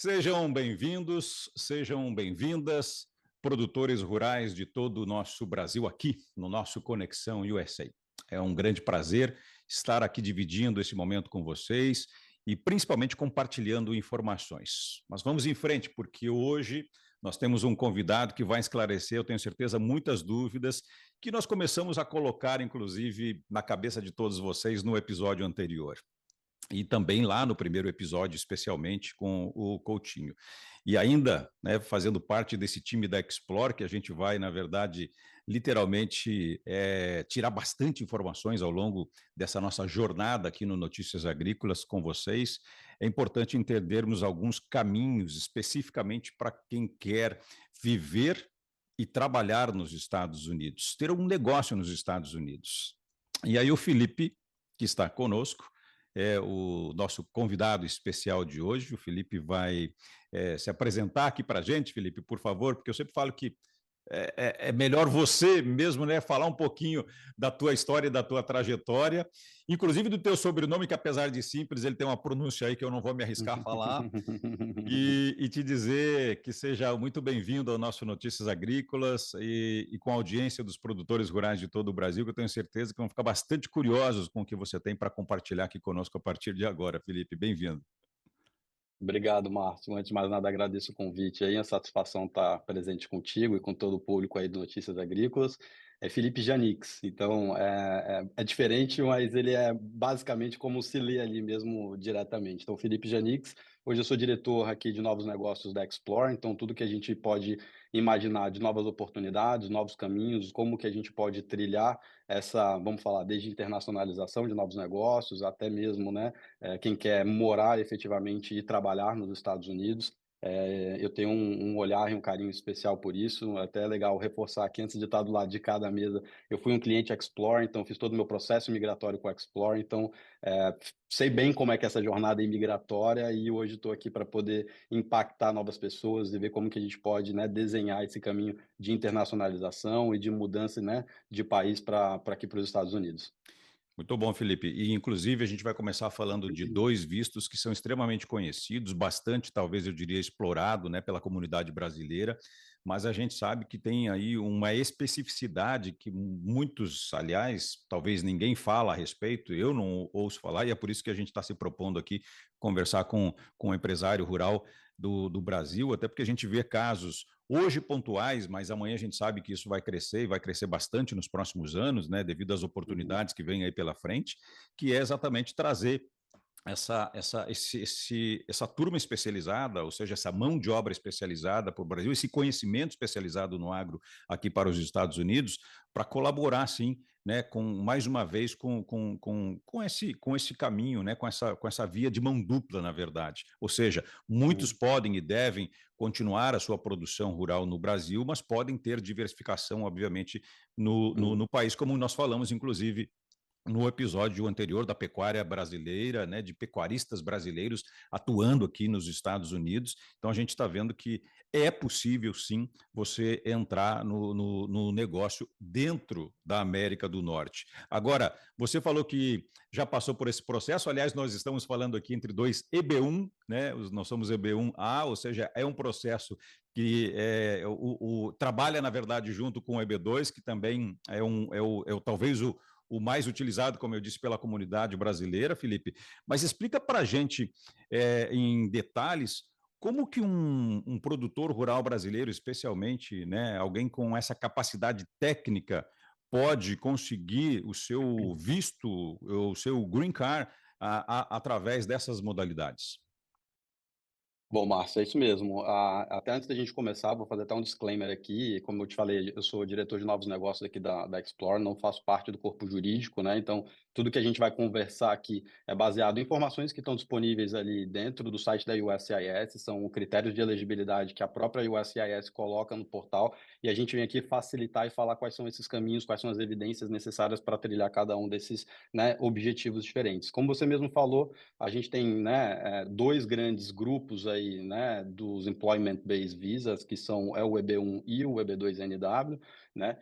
Sejam bem-vindos, sejam bem-vindas, produtores rurais de todo o nosso Brasil aqui no nosso Conexão USA. É um grande prazer estar aqui dividindo esse momento com vocês e principalmente compartilhando informações. Mas vamos em frente, porque hoje nós temos um convidado que vai esclarecer, eu tenho certeza, muitas dúvidas que nós começamos a colocar, inclusive, na cabeça de todos vocês no episódio anterior. E também lá no primeiro episódio, especialmente com o Coutinho. E ainda, né, fazendo parte desse time da Explore, que a gente vai, na verdade, literalmente tirar bastante informações ao longo dessa nossa jornada aqui no Notícias Agrícolas com vocês, é importante entendermos alguns caminhos especificamente para quem quer viver e trabalhar nos Estados Unidos, ter um negócio nos Estados Unidos. E aí o Felipe, que está conosco, é o nosso convidado especial de hoje. O Felipe vai se apresentar aqui para a gente, Felipe, por favor, porque eu sempre falo que é melhor você mesmo, né, falar um pouquinho da tua história e da tua trajetória, inclusive do teu sobrenome, que apesar de simples, ele tem uma pronúncia aí que eu não vou me arriscar a falar, e te dizer que seja muito bem-vindo ao nosso Notícias Agrícolas e com a audiência dos produtores rurais de todo o Brasil, que eu tenho certeza que vão ficar bastante curiosos com o que você tem para compartilhar aqui conosco a partir de agora. Felipe, bem-vindo. Obrigado, Márcio. Antes de mais nada, agradeço o convite aí, a satisfação estar presente contigo e com todo o público aí do Notícias Agrícolas. É Felipe Janix, então é diferente, mas ele é basicamente como se lê ali mesmo diretamente. Então, Felipe Janix, hoje eu sou diretor aqui de novos negócios da Explore, então tudo que a gente pode imaginar de novas oportunidades, novos caminhos, como que a gente pode trilhar essa, vamos falar, desde internacionalização de novos negócios, até mesmo, né, quem quer morar efetivamente e trabalhar nos Estados Unidos. Eu tenho um olhar e um carinho especial por isso, até é legal reforçar aqui, antes de estar do lado de cada mesa, eu fui um cliente Explore, então fiz todo o meu processo migratório com a Explore, então sei bem como é que é essa jornada imigratória e hoje estou aqui para poder impactar novas pessoas e ver como que a gente pode, né, desenhar esse caminho de internacionalização e de mudança, né, de país para aqui para os Estados Unidos. Muito bom, Felipe. E, inclusive, a gente vai começar falando de dois vistos que são extremamente conhecidos, bastante, talvez eu diria, explorado, né, pela comunidade brasileira, mas a gente sabe que tem aí uma especificidade que muitos, aliás, talvez ninguém fala a respeito, eu não ouço falar, e é por isso que a gente está se propondo aqui conversar com um empresário rural do Brasil, até porque a gente vê casos hoje pontuais, mas amanhã a gente sabe que isso vai crescer e vai crescer bastante nos próximos anos, né, devido às Uhum. oportunidades que vêm aí pela frente, que é exatamente trazer essa turma especializada, ou seja, essa mão de obra especializada para o Brasil, esse conhecimento especializado no agro aqui para os Estados Unidos, para colaborar, sim, né, mais uma vez, com esse caminho, né, com essa via de mão dupla, na verdade. Ou seja, muitos Sim. podem e devem continuar a sua produção rural no Brasil, mas podem ter diversificação, obviamente, Uhum. no país, como nós falamos, inclusive, no episódio anterior da pecuária brasileira, né, de pecuaristas brasileiros atuando aqui nos Estados Unidos. Então, a gente está vendo que é possível, sim, você entrar no negócio dentro da América do Norte. Agora, você falou que já passou por esse processo, aliás, nós estamos falando aqui entre dois EB1, né, nós somos EB1A, ou seja, é um processo que trabalha, na verdade, junto com o EB2, que também talvez o mais utilizado, como eu disse, pela comunidade brasileira, Felipe. Mas explica para a gente, em detalhes, como que um produtor rural brasileiro, especialmente, né, alguém com essa capacidade técnica, pode conseguir o seu visto, o seu green card, através dessas modalidades? Bom, Márcio, é isso mesmo. Até antes da gente começar, vou fazer até um disclaimer aqui. Como eu te falei, eu sou diretor de novos negócios aqui da Explore, não faço parte do corpo jurídico, né? Então, tudo que a gente vai conversar aqui é baseado em informações que estão disponíveis ali dentro do site da USCIS, são critérios de elegibilidade que a própria USCIS coloca no portal, e a gente vem aqui facilitar e falar quais são esses caminhos, quais são as evidências necessárias para trilhar cada um desses, né, objetivos diferentes. Como você mesmo falou, a gente tem, né, dois grandes grupos aí, né, dos Employment Based Visas, que é o EB1 e o EB2NW, né?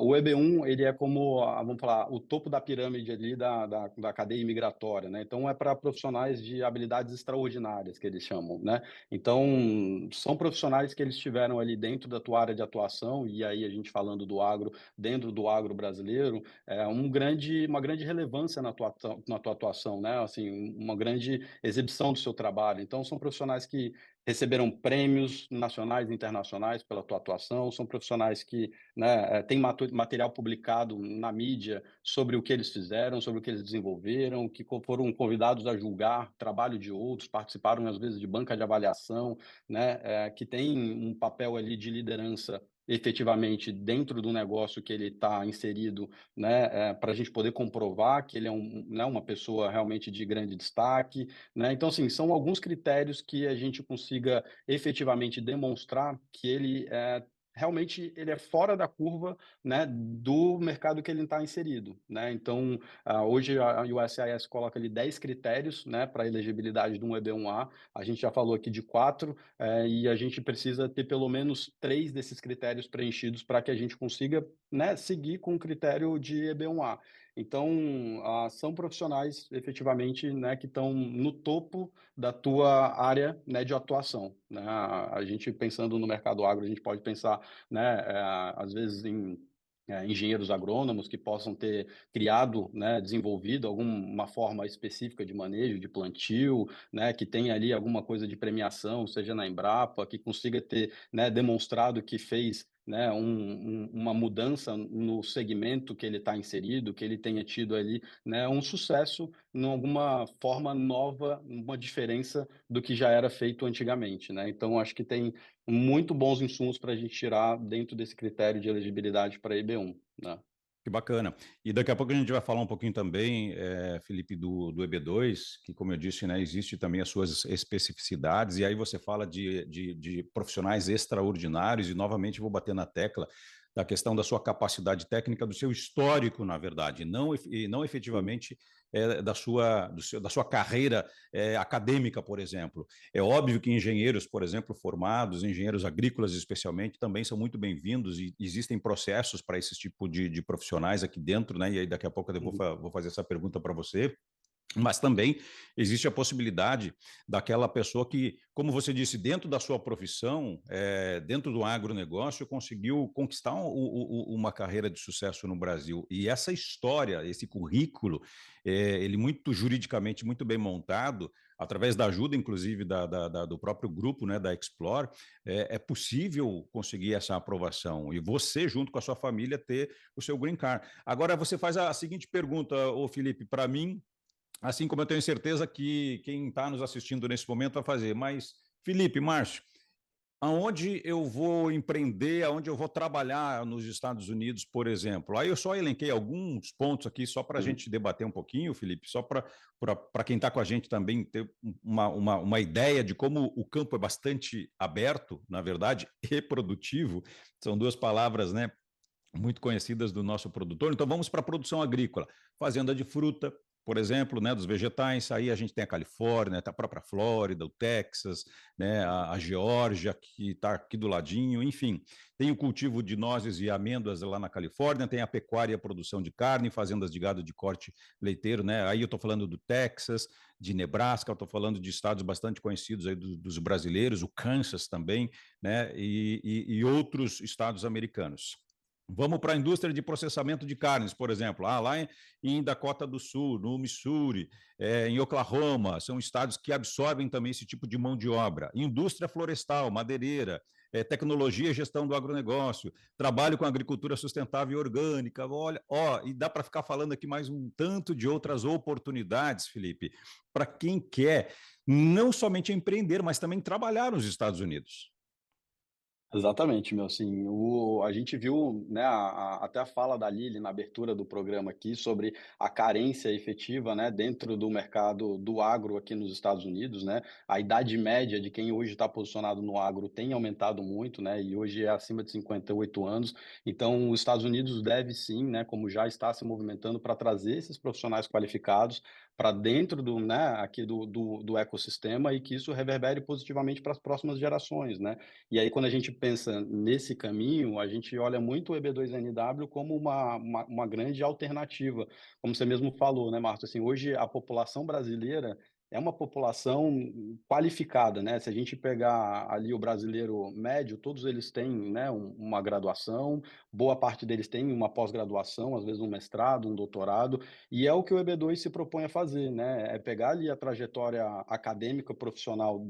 O EB1, ele é como, vamos falar, o topo da pirâmide ali da cadeia imigratória, né? Então, é para profissionais de habilidades extraordinárias, que eles chamam, né? Então, são profissionais que eles tiveram ali dentro da tua área de atuação, e aí a gente falando do agro, dentro do agro brasileiro, uma grande relevância na tua atuação, né? Assim, uma grande exibição do seu trabalho. Então, são profissionais que receberam prêmios nacionais e internacionais pela tua atuação, são profissionais que, né, têm material publicado na mídia sobre o que eles fizeram, sobre o que eles desenvolveram, que foram convidados a julgar trabalho de outros, participaram às vezes de banca de avaliação, né, que tem um papel ali de liderança efetivamente dentro do negócio que ele está inserido, né, para a gente poder comprovar que ele é né, uma pessoa realmente de grande destaque, né? Então, assim, são alguns critérios que a gente consiga efetivamente demonstrar que ele realmente ele é fora da curva, né, do mercado que ele está inserido, né? Então, hoje a USCIS coloca ali 10 critérios, né, para elegibilidade de um EB1A. A gente já falou aqui de 4, e a gente precisa ter pelo menos 3 desses critérios preenchidos para que a gente consiga, né, seguir com o critério de EB1A. Então, são profissionais efetivamente, né, que estão no topo da tua área, né, de atuação, né? A gente pensando no mercado agro, a gente pode pensar, né, às vezes em engenheiros agrônomos que possam ter criado, né, desenvolvido alguma forma específica de manejo, de plantio, né, que tenha ali alguma coisa de premiação, seja na Embrapa, que consiga ter, né, demonstrado que fez, né, uma mudança no segmento que ele está inserido, que ele tenha tido ali, né, um sucesso em alguma forma nova, uma diferença do que já era feito antigamente, né? Então, acho que tem muito bons insumos para a gente tirar dentro desse critério de elegibilidade para EB1, né? Que bacana. E daqui a pouco a gente vai falar um pouquinho também, Felipe, do EB2, que, como eu disse, né, existe também as suas especificidades, e aí você fala de profissionais extraordinários, e novamente vou bater na tecla da questão da sua capacidade técnica, do seu histórico, na verdade, e não efetivamente da sua carreira acadêmica, por exemplo. É óbvio que engenheiros, por exemplo, formados, engenheiros agrícolas especialmente, também são muito bem-vindos e existem processos para esse tipo de profissionais aqui dentro, né? E aí daqui a pouco eu vou fazer essa pergunta para você. Mas também existe a possibilidade daquela pessoa que, como você disse, dentro da sua profissão, dentro do agronegócio, conseguiu conquistar uma carreira de sucesso no Brasil. E essa história, esse currículo, ele muito juridicamente muito bem montado, através da ajuda, inclusive, do próprio grupo, né, da Explore, é possível conseguir essa aprovação. E você, junto com a sua família, ter o seu green card. Agora, você faz a seguinte pergunta, ô Felipe, para mim, assim como eu tenho certeza que quem está nos assistindo nesse momento vai fazer. Mas, Felipe, Márcio, aonde eu vou empreender, aonde eu vou trabalhar nos Estados Unidos, por exemplo? Aí eu só elenquei alguns pontos aqui, só para a gente debater um pouquinho, Felipe, só para quem está com a gente também ter uma ideia de como o campo é bastante aberto, na verdade, e produtivo. São duas palavras, né, muito conhecidas do nosso produtor. Então vamos para a produção agrícola, fazenda de fruta, por exemplo, né, dos vegetais. Aí a gente tem a Califórnia, a própria Flórida, o Texas, né, a Geórgia, que está aqui do ladinho, enfim. Tem o cultivo de nozes e amêndoas lá na Califórnia, tem a pecuária e a produção de carne, fazendas de gado de corte leiteiro, né? Aí eu estou falando do Texas, de Nebraska, eu estou falando de estados bastante conhecidos aí dos brasileiros, o Kansas também, né? E outros estados americanos. Vamos para a indústria de processamento de carnes, por exemplo, lá em Dakota do Sul, no Missouri, em Oklahoma, são estados que absorvem também esse tipo de mão de obra. Indústria florestal, madeireira, tecnologia e gestão do agronegócio, trabalho com agricultura sustentável e orgânica, olha, e dá para ficar falando aqui mais um tanto de outras oportunidades, Felipe, para quem quer não somente empreender, mas também trabalhar nos Estados Unidos. Exatamente, meu, assim, a gente viu, né, até a fala da Lili na abertura do programa aqui sobre a carência efetiva, né, dentro do mercado do agro aqui nos Estados Unidos, né, a idade média de quem hoje está posicionado no agro tem aumentado muito, né, e hoje é acima de 58 anos, então os Estados Unidos deve sim, né, como já está se movimentando para trazer esses profissionais qualificados para dentro do, né, aqui do ecossistema e que isso reverbere positivamente para as próximas gerações, né, e aí, quando a gente pensa nesse caminho, a gente olha muito o EB2NW como uma grande alternativa. Como você mesmo falou, né, Marta? Assim, hoje, a população brasileira é uma população qualificada, né? Se a gente pegar ali o brasileiro médio, todos eles têm, né, uma graduação, boa parte deles tem uma pós-graduação, às vezes um mestrado, um doutorado, e é o que o EB2 se propõe a fazer, né? É pegar ali a trajetória acadêmica profissional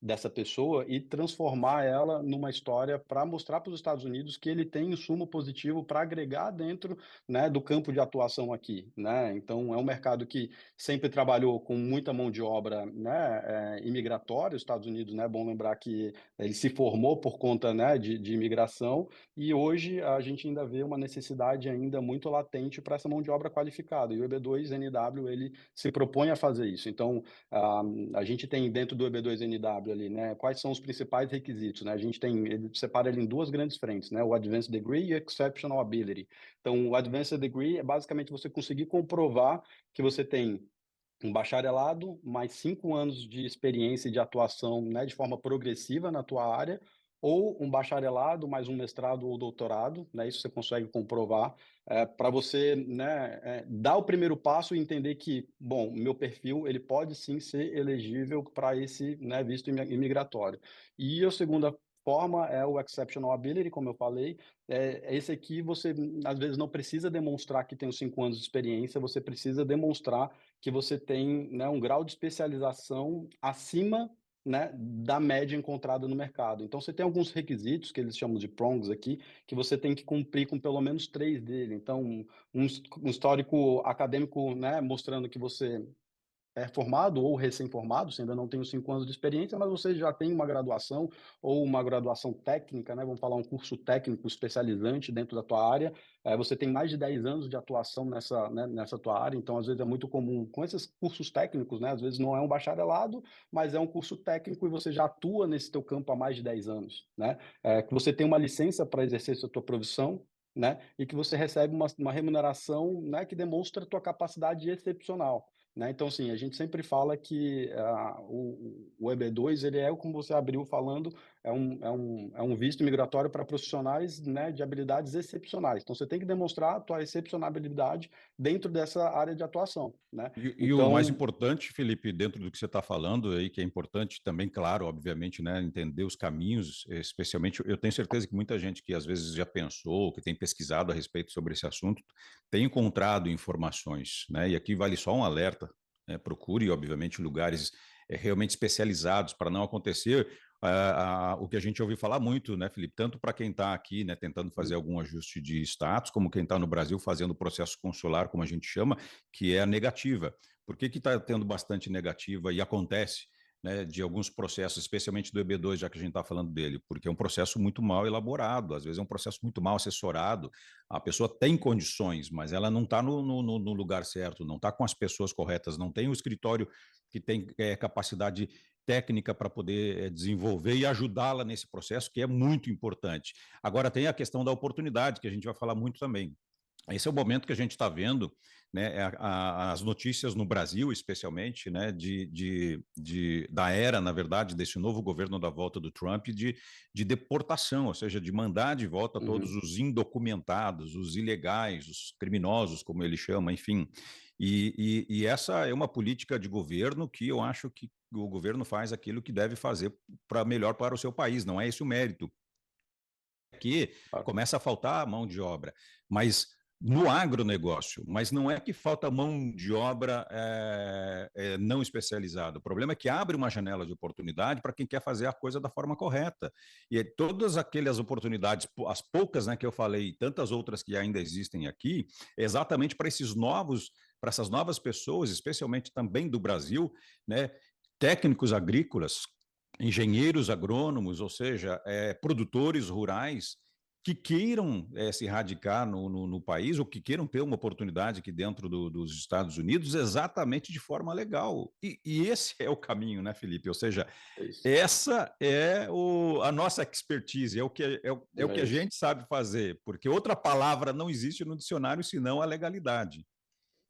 dessa pessoa e transformar ela numa história para mostrar para os Estados Unidos que ele tem insumo positivo para agregar dentro, né, do campo de atuação aqui, né? Então, é um mercado que sempre trabalhou com muita mão de obra, né, imigratória. Os Estados Unidos, né, é bom lembrar que ele se formou por conta, né, de imigração, e hoje a gente ainda vê uma necessidade ainda muito latente para essa mão de obra qualificada, e o EB2NW, ele se propõe a fazer isso. Então, ah, a gente tem dentro do EB2NW ali, né, quais são os principais requisitos, né? A gente tem, ele separa ele em duas grandes frentes, né? O Advanced Degree e o Exceptional Ability. Então, o Advanced Degree é basicamente você conseguir comprovar que você tem um bacharelado, mais 5 anos de experiência e de atuação, né, de forma progressiva na tua área, ou um bacharelado, mais um mestrado ou doutorado, né, isso você consegue comprovar, para você, né, dar o primeiro passo e entender que, bom, meu perfil, ele pode sim ser elegível para esse, né, visto imigratório. E a segunda forma é o Exceptional Ability, como eu falei, esse aqui você, às vezes, não precisa demonstrar que tem os 5 anos de experiência, você precisa demonstrar que você tem, né, um grau de especialização acima, né, da média encontrada no mercado. Então, você tem alguns requisitos, que eles chamam de prongs aqui, que você tem que cumprir com pelo menos 3 dele. Então, um histórico acadêmico, né, mostrando que você é formado ou recém-formado, você ainda não tem os 5 anos de experiência, mas você já tem uma graduação ou uma graduação técnica, né? Vamos falar um curso técnico especializante dentro da tua área. Você tem mais de 10 anos de atuação nessa, né, nessa tua área, então às vezes é muito comum com esses cursos técnicos, né? Às vezes não é um bacharelado, mas é um curso técnico e você já atua nesse teu campo há mais de 10 anos, né? Que você tem uma licença para exercer essa tua profissão, né? E que você recebe uma remuneração, né, que demonstra a tua capacidade excepcional. Né? Então, assim, a gente sempre fala que o EB2, ele é, como você abriu falando, é um visto migratório para profissionais, né, de habilidades excepcionais. Então, você tem que demonstrar a tua excepcionalidade dentro dessa área de atuação. Né? E o mais Então, importante, Felipe, dentro do que você está falando aí, que é importante também, claro, obviamente, né, entender os caminhos, especialmente, eu tenho certeza que muita gente que às vezes já pensou, que tem pesquisado a respeito sobre esse assunto, tem encontrado informações, né, e aqui vale só um alerta, né, procure, obviamente, lugares realmente especializados para não acontecer o que a gente ouviu falar muito, né, Felipe, tanto para quem está aqui, né, tentando fazer algum ajuste de status, como quem está no Brasil fazendo o processo consular, como a gente chama, que é a negativa. Por que está tendo bastante negativa e acontece, né, de alguns processos, especialmente do EB2, já que a gente está falando dele? Porque é um processo muito mal elaborado, às vezes é um processo muito mal assessorado. A pessoa tem condições, mas ela não está no lugar certo, não está com as pessoas corretas, não tem o escritório que tem capacidade técnica para poder desenvolver e ajudá-la nesse processo, que é muito importante. Agora, tem a questão da oportunidade, que a gente vai falar muito também. Esse é o momento que a gente está vendo, né, as notícias no Brasil, especialmente, né, da era, na verdade, desse novo governo da volta do Trump, de deportação, ou seja, de mandar de volta todos uhum. os indocumentados, os ilegais, os criminosos, como ele chama, enfim. E essa é uma política de governo que eu acho que o governo faz aquilo que deve fazer para melhor para o seu país, não é esse o mérito. Aqui começa a faltar mão de obra, mas no agronegócio, mas não é que falta mão de obra não especializada. O problema é que abre uma janela de oportunidade para quem quer fazer a coisa da forma correta. E todas aquelas oportunidades, as poucas, né, que eu falei, e tantas outras que ainda existem aqui, exatamente para para essas novas pessoas, especialmente também do Brasil, né, técnicos agrícolas, engenheiros agrônomos, ou seja, produtores rurais que queiram se radicar no país ou que queiram ter uma oportunidade aqui dentro dos Estados Unidos exatamente de forma legal. E esse é o caminho, né, Felipe? Ou seja, É isso. essa é a nossa expertise, é o que É a isso. gente sabe fazer, porque outra palavra não existe no dicionário senão a legalidade.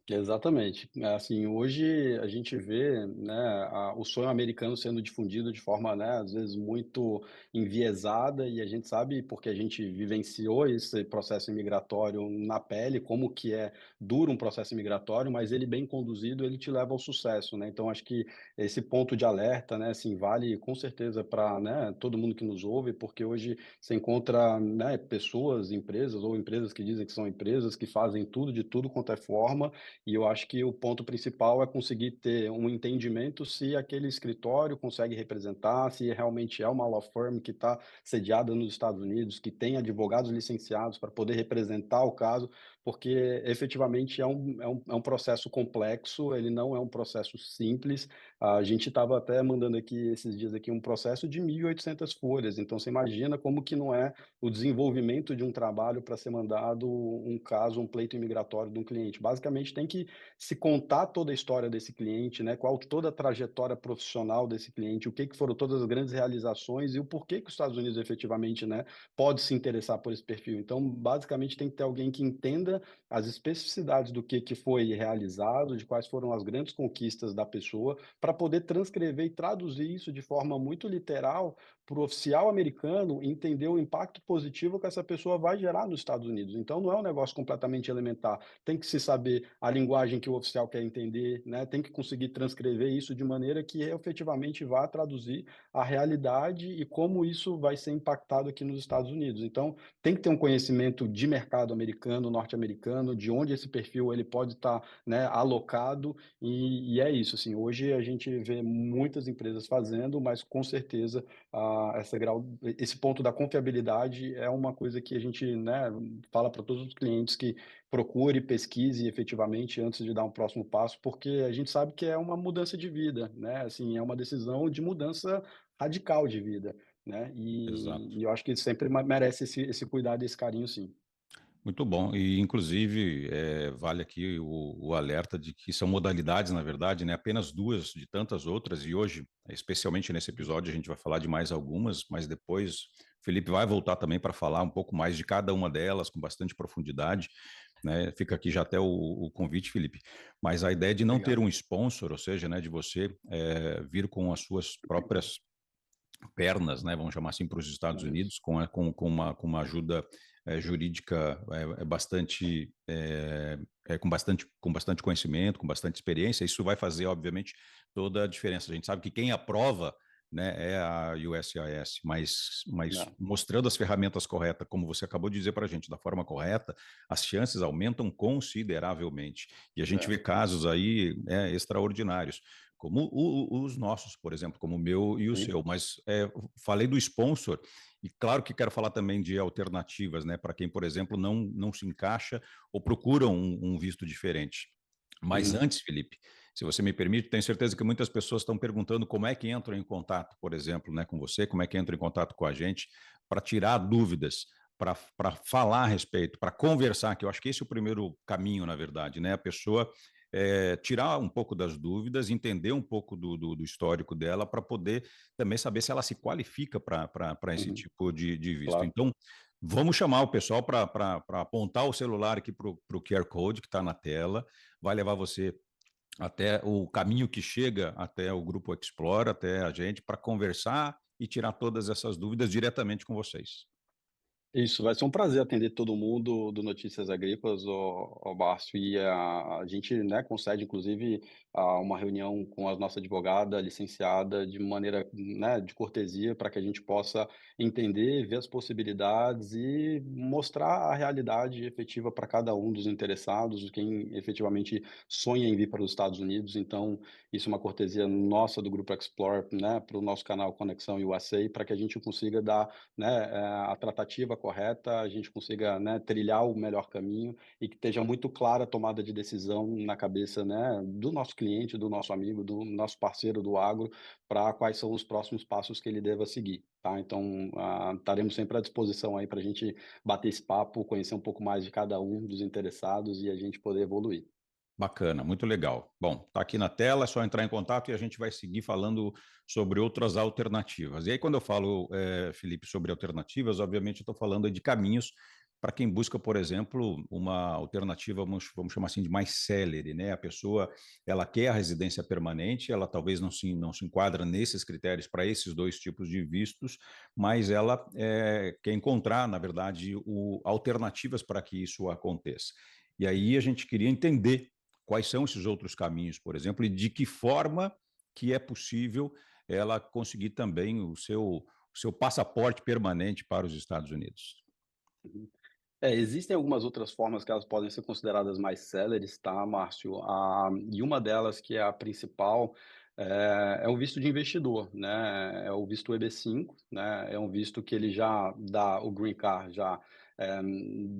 Exatamente. Assim, hoje a gente vê, né, o sonho americano sendo difundido de forma, né, às vezes muito enviesada, e a gente sabe, porque a gente vivenciou esse processo imigratório na pele, como que é duro um processo imigratório, mas ele bem conduzido, ele te leva ao sucesso, né? Então acho que esse ponto de alerta, né, assim, vale com certeza para, né, todo mundo que nos ouve, porque hoje você encontra, né, pessoas, empresas ou empresas que dizem que são empresas que fazem tudo de tudo quanto é forma, e eu acho que o ponto principal é conseguir ter um entendimento se aquele escritório consegue representar, se realmente é uma law firm que está sediada nos Estados Unidos, que tem advogados licenciados para poder representar o caso, porque efetivamente é um processo complexo, ele não é um processo simples. A gente estava até mandando aqui esses dias aqui um processo de 1.800 folhas, então você imagina como que não é o desenvolvimento de um trabalho para ser mandado um caso, um pleito imigratório de um cliente. Basicamente, tem que se contar toda a história desse cliente, né? Qual toda a trajetória profissional desse cliente, o que que foram todas as grandes realizações e o porquê que os Estados Unidos efetivamente, né, pode se interessar por esse perfil. Então, basicamente, tem que ter alguém que entenda as especificidades do que foi realizado, de quais foram as grandes conquistas da pessoa, para poder transcrever e traduzir isso de forma muito literal para o oficial americano entender o impacto positivo que essa pessoa vai gerar nos Estados Unidos. Então, não é um negócio completamente elementar. Tem que se saber a linguagem que o oficial quer entender, né? Tem que conseguir transcrever isso de maneira que efetivamente vá traduzir a realidade e como isso vai ser impactado aqui nos Estados Unidos. Então, tem que ter um conhecimento de mercado americano, norte-americano, de onde esse perfil ele pode estar, né, alocado, e é isso. Assim, hoje a gente vê muitas empresas fazendo, mas com certeza esse ponto da confiabilidade é uma coisa que a gente, né, fala para todos os clientes que procure, pesquise efetivamente antes de dar um próximo passo, porque a gente sabe que é uma mudança de vida, né? Assim, é uma decisão de mudança radical de vida, né? Exato. E eu acho que sempre merece esse cuidado e esse carinho, sim. Muito bom. E, inclusive, vale aqui o alerta de que são modalidades, na verdade, né? Apenas duas de tantas outras. E hoje, especialmente nesse episódio, a gente vai falar de mais algumas, mas depois o Felipe vai voltar também para falar um pouco mais de cada uma delas, com bastante profundidade. Né? Fica aqui já até o convite, Felipe. Mas a ideia de não ter Obrigado. um sponsor, ou seja, né, de você vir com as suas próprias pernas, né, vamos chamar assim, para os Estados É isso. Unidos, com uma ajuda jurídica bastante, com bastante conhecimento, com bastante experiência. Isso vai fazer, obviamente, toda a diferença. A gente sabe que quem aprova, né, é a USCIS, mas Não, mostrando as ferramentas corretas, como você acabou de dizer para a gente, da forma correta, as chances aumentam consideravelmente. E a gente é, vê casos aí extraordinários como os nossos, por exemplo, como o meu e o sim. seu. Mas falei do sponsor, e claro que quero falar também de alternativas, né, para quem, por exemplo, não se encaixa ou procura um visto diferente. Mas Uhum. antes, Felipe, se você me permite, tenho certeza que muitas pessoas estão perguntando como é que entram em contato, por exemplo, né, com você, como é que entram em contato com a gente, para tirar dúvidas, para falar a respeito, para conversar, que eu acho que esse é o primeiro caminho, na verdade, né? A pessoa tirar um pouco das dúvidas, entender um pouco do histórico dela, para poder também saber se ela se qualifica para esse Uhum. tipo de visto. Claro. Então, vamos chamar o pessoal para apontar o celular aqui para o QR Code que está na tela, vai levar você até o caminho que chega até o Grupo Explore, até a gente, para conversar e tirar todas essas dúvidas diretamente com vocês. Isso, vai ser um prazer atender todo mundo do Notícias Agrícolas, Márcio, e a gente, né, concede, inclusive, uma reunião com a nossa advogada licenciada de maneira, né, de cortesia, para que a gente possa entender, ver as possibilidades e mostrar a realidade efetiva para cada um dos interessados, quem efetivamente sonha em vir para os Estados Unidos. Então, isso é uma cortesia nossa do Grupo Explore, né, para o nosso canal Conexão USA, para que a gente consiga dar, né, a tratativa correta, a gente consiga, né, trilhar o melhor caminho e que esteja muito clara a tomada de decisão na cabeça, né, do nosso cliente, do nosso amigo, do nosso parceiro do agro, para quais são os próximos passos que ele deva seguir, tá? Então, estaremos sempre à disposição aí para a gente bater esse papo, conhecer um pouco mais de cada um dos interessados e a gente poder evoluir. Bacana, muito legal. Bom, está aqui na tela, é só entrar em contato e a gente vai seguir falando sobre outras alternativas. E aí, quando eu falo, Felipe, sobre alternativas, obviamente eu estou falando de caminhos para quem busca, por exemplo, uma alternativa, vamos chamar assim, de mais célere, né? A pessoa, ela quer a residência permanente, ela talvez não se enquadra nesses critérios para esses dois tipos de vistos, mas ela quer encontrar, na verdade, alternativas para que isso aconteça. E aí a gente queria entender quais são esses outros caminhos, por exemplo, e de que forma que é possível ela conseguir também o seu passaporte permanente para os Estados Unidos. Uhum. Existem algumas outras formas que elas podem ser consideradas mais céleres, tá, Márcio? E uma delas, que é a principal, é o visto de investidor, né? É o visto EB5, né? É um visto que ele já dá o green card já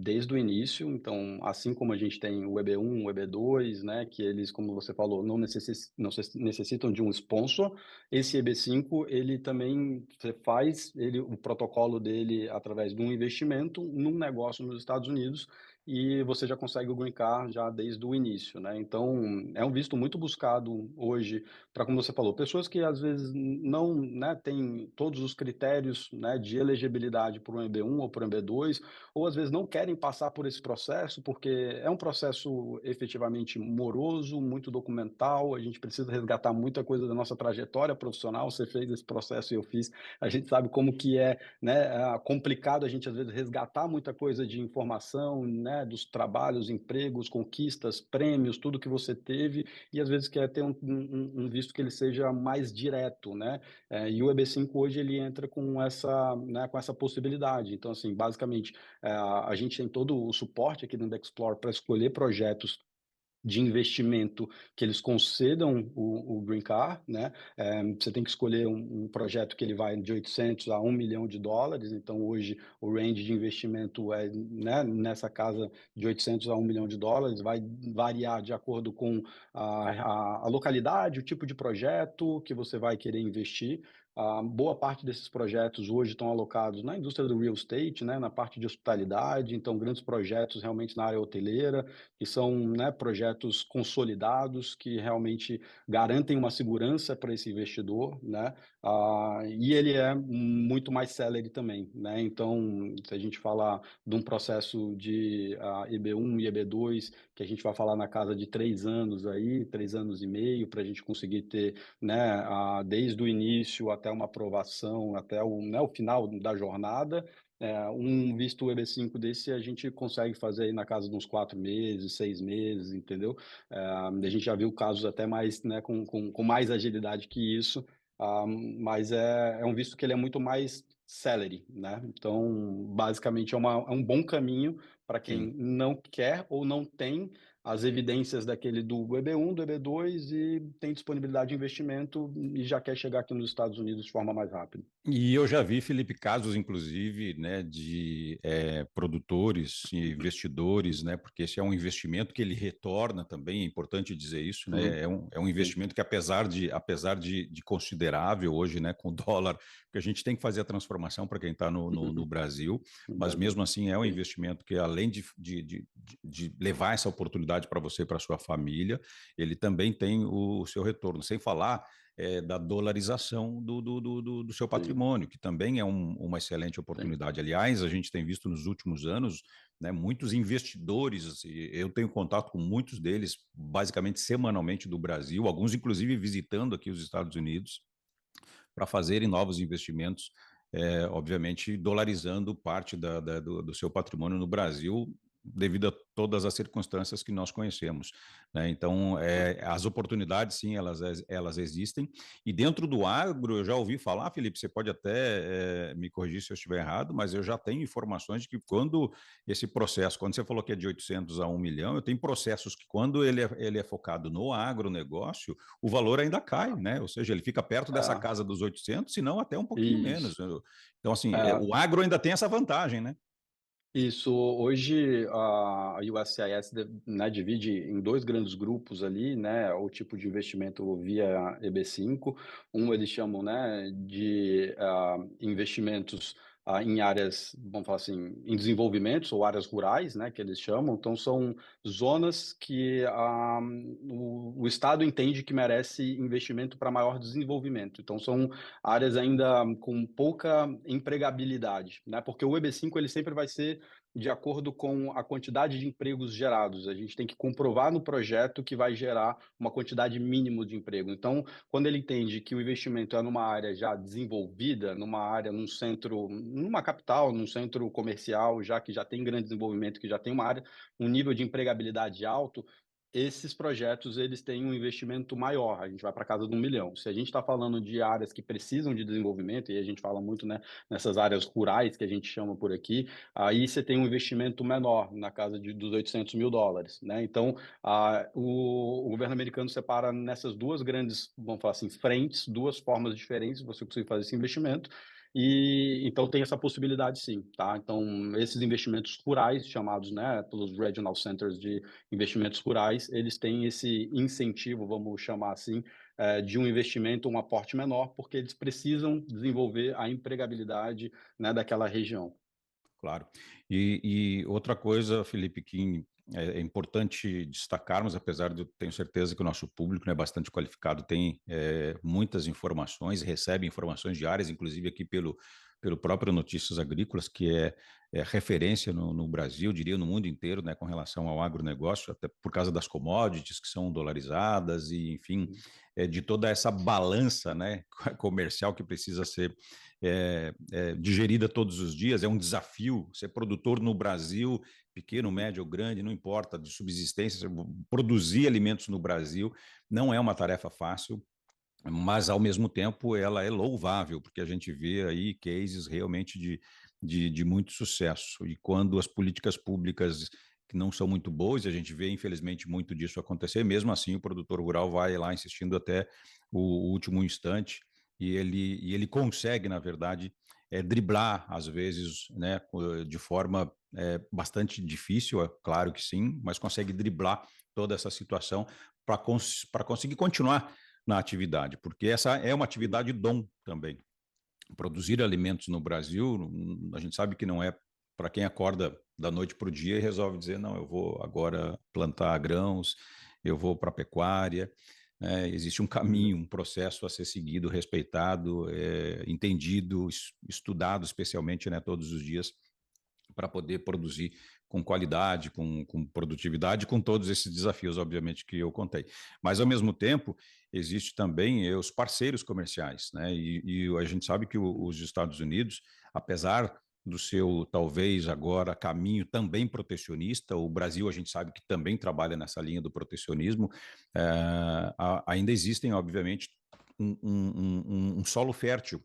desde o início. Então, assim como a gente tem o EB1, o EB2, né? Que eles, como você falou, não necessitam de um sponsor. Esse EB5, ele também, você faz o protocolo dele através de um investimento num negócio nos Estados Unidos e você já consegue o green card já desde o início, né? Então, é um visto muito buscado hoje para, como você falou, pessoas que às vezes não, né, têm todos os critérios, né, de elegibilidade para um EB1 ou para um EB2, ou às vezes não querem passar por esse processo, porque é um processo efetivamente moroso, muito documental, a gente precisa resgatar muita coisa da nossa trajetória profissional. Você fez esse processo e eu fiz, a gente sabe como que é, né, complicado a gente às vezes resgatar muita coisa de informação, né, dos trabalhos, empregos, conquistas, prêmios, tudo que você teve, e às vezes quer ter um visto que ele seja mais direto, né? E o EB5 hoje ele entra com essa, né, com essa possibilidade. Então, assim, basicamente, a gente tem todo o suporte aqui dentro da Explore para escolher projetos de investimento que eles concedam o green card, né? Você tem que escolher um projeto que ele vai de 800 a 1 milhão de dólares. Então, hoje, o range de investimento é, né, nessa casa de 800 a 1 milhão de dólares, vai variar de acordo com a localidade, o tipo de projeto que você vai querer investir. Boa parte desses projetos hoje estão alocados na indústria do real estate, né, na parte de hospitalidade. Então, grandes projetos realmente na área hoteleira, que são, né, projetos consolidados, que realmente garantem uma segurança para esse investidor, né? E ele é muito mais célere também, né? Então, se a gente falar de um processo de EB1 e EB2, que a gente vai falar na casa de 3 anos aí, 3 anos e meio, para a gente conseguir ter, né, desde o início até uma aprovação, até né, o final da jornada. Um visto EB5 desse a gente consegue fazer aí na casa de uns 4 meses, 6 meses, entendeu? A gente já viu casos até mais, né, com mais agilidade que isso, mas é um visto que ele é muito mais celery, né? Então, basicamente, é um bom caminho para quem Sim. não quer ou não tem as evidências daquele do EB1, do EB2 e tem disponibilidade de investimento e já quer chegar aqui nos Estados Unidos de forma mais rápida. E eu já vi, Felipe, casos, inclusive, né, de produtores e investidores, né, porque esse é um investimento que ele retorna também, é importante dizer isso, Uhum, né, é um sim, investimento que, apesar de considerável hoje, né, com o dólar, porque a gente tem que fazer a transformação para quem está no Brasil, no mas Brasil. mesmo assim é um Sim, investimento que, além de levar essa oportunidade para você e para sua família, ele também tem o seu retorno, sem falar da dolarização do seu sim, patrimônio, que também é uma excelente sim. oportunidade. Aliás, a gente tem visto nos últimos anos, né, muitos investidores, e eu tenho contato com muitos deles, basicamente semanalmente do Brasil, alguns inclusive visitando aqui os Estados Unidos, para fazerem novos investimentos, obviamente dolarizando parte do seu patrimônio no Brasil, devido a todas as circunstâncias que nós conhecemos, né? Então, as oportunidades, sim, elas existem. E dentro do agro, eu já ouvi falar, Felipe, você pode até me corrigir se eu estiver errado, mas eu já tenho informações de que quando você falou que é de 800 a 1 milhão, eu tenho processos que quando ele é focado no agronegócio, o valor ainda cai, né? Ou seja, ele fica perto dessa É, casa dos 800, se não até um pouquinho menos. isso. Então, assim, É, o agro ainda tem essa vantagem, né? Isso, hoje a USCIS, né, divide em 2 grandes grupos ali, né, o tipo de investimento via EB5. Eles chamam, né, de, investimentos, em áreas, vamos falar assim, em desenvolvimentos ou áreas rurais, né, que eles chamam. Então são zonas que, o estado entende que merece investimento para maior desenvolvimento. Então são áreas ainda com pouca empregabilidade, né, porque o EB5 ele sempre vai ser de acordo com a quantidade de empregos gerados. A gente tem que comprovar no projeto que vai gerar uma quantidade mínima de emprego. Então, quando ele entende que o investimento é numa área já desenvolvida, numa área, num centro, numa capital, num centro comercial, já que já tem grande desenvolvimento, que já tem uma área, um nível de empregabilidade alto, esses projetos eles têm um investimento maior, a gente vai para casa de 1 milhão. Se a gente está falando de áreas que precisam de desenvolvimento, e a gente fala muito, né, nessas áreas rurais que a gente chama por aqui, aí você tem um investimento menor, na casa dos US$ 800.000, né? Então, o governo americano separa nessas 2 grandes, vamos falar assim, frentes, 2 formas diferentes de você conseguir fazer esse investimento, e então tem essa possibilidade sim, tá? Então, esses investimentos rurais, chamados, né, pelos Regional Centers de investimentos rurais, eles têm esse incentivo, vamos chamar assim, de um investimento, um aporte menor, porque eles precisam desenvolver a empregabilidade, né, daquela região. Claro. E outra coisa, Felipe, que é importante destacarmos, apesar de eu tenho certeza que o nosso público, né, é bastante qualificado, tem muitas informações, recebe informações diárias, inclusive aqui pelo próprio Notícias Agrícolas, que é referência no Brasil, diria no mundo inteiro, né, com relação ao agronegócio, até por causa das commodities que são dolarizadas e, enfim, de toda essa balança, né, comercial que precisa ser digerida todos os dias. É um desafio ser produtor no Brasil, pequeno, médio ou grande, não importa, de subsistência. Produzir alimentos no Brasil não é uma tarefa fácil, mas ao mesmo tempo ela é louvável, porque a gente vê aí cases realmente de muito sucesso. E quando as políticas públicas que não são muito boas, a gente vê infelizmente muito disso acontecer, mesmo assim o produtor rural vai lá insistindo até o último instante, e ele consegue, na verdade, driblar, às vezes, né, de forma bastante difícil, é claro que sim, mas consegue driblar toda essa situação para conseguir continuar na atividade, porque essa é uma atividade dom também. Produzir alimentos no Brasil, a gente sabe que não é para quem acorda da noite para o dia e resolve dizer, não, eu vou agora plantar grãos, eu vou para a pecuária. Existe um caminho, um processo a ser seguido, respeitado, entendido, estudado especialmente, né, todos os dias, para poder produzir com qualidade, com produtividade, com todos esses desafios, obviamente, que eu contei. Mas, ao mesmo tempo, existe também os parceiros comerciais, né? E a gente sabe que os Estados Unidos, apesar do seu, talvez agora, caminho também protecionista, o Brasil a gente sabe que também trabalha nessa linha do protecionismo, ainda existem, obviamente, um solo fértil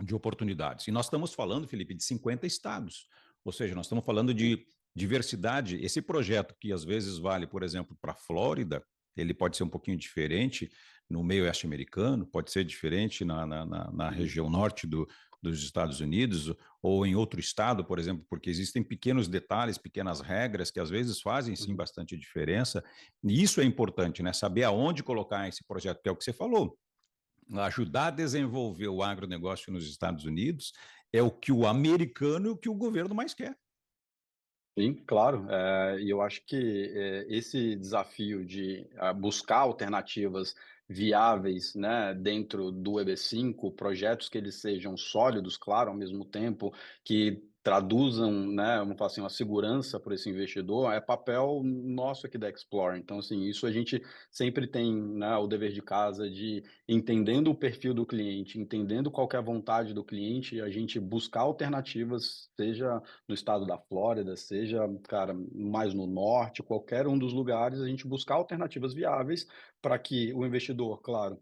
de oportunidades. E nós estamos falando, Felipe, de 50 estados, ou seja, nós estamos falando de diversidade. Esse projeto que às vezes vale, por exemplo, para a Flórida, ele pode ser um pouquinho diferente no meio oeste americano, pode ser diferente na Uhum, região norte dos Estados Unidos ou em outro estado, por exemplo, porque existem pequenos detalhes, pequenas regras que às vezes fazem sim uhum. bastante diferença. E isso é importante, né? Saber aonde colocar esse projeto, que é o que você falou. Ajudar a desenvolver o agronegócio nos Estados Unidos é o que o americano e o que o governo mais quer. Sim, claro, e eu acho que, esse desafio de, buscar alternativas viáveis, né, dentro do EB5, projetos que eles sejam sólidos, claro, ao mesmo tempo, que traduzam, né, vamos falar assim, uma segurança para esse investidor, é papel nosso aqui da Explore. Então, assim, isso a gente sempre tem, né, o dever de casa de, entendendo o perfil do cliente, entendendo qual que é a vontade do cliente, a gente buscar alternativas, seja no estado da Flórida, seja, cara, mais no norte, qualquer um dos lugares, a gente buscar alternativas viáveis para que o investidor, claro,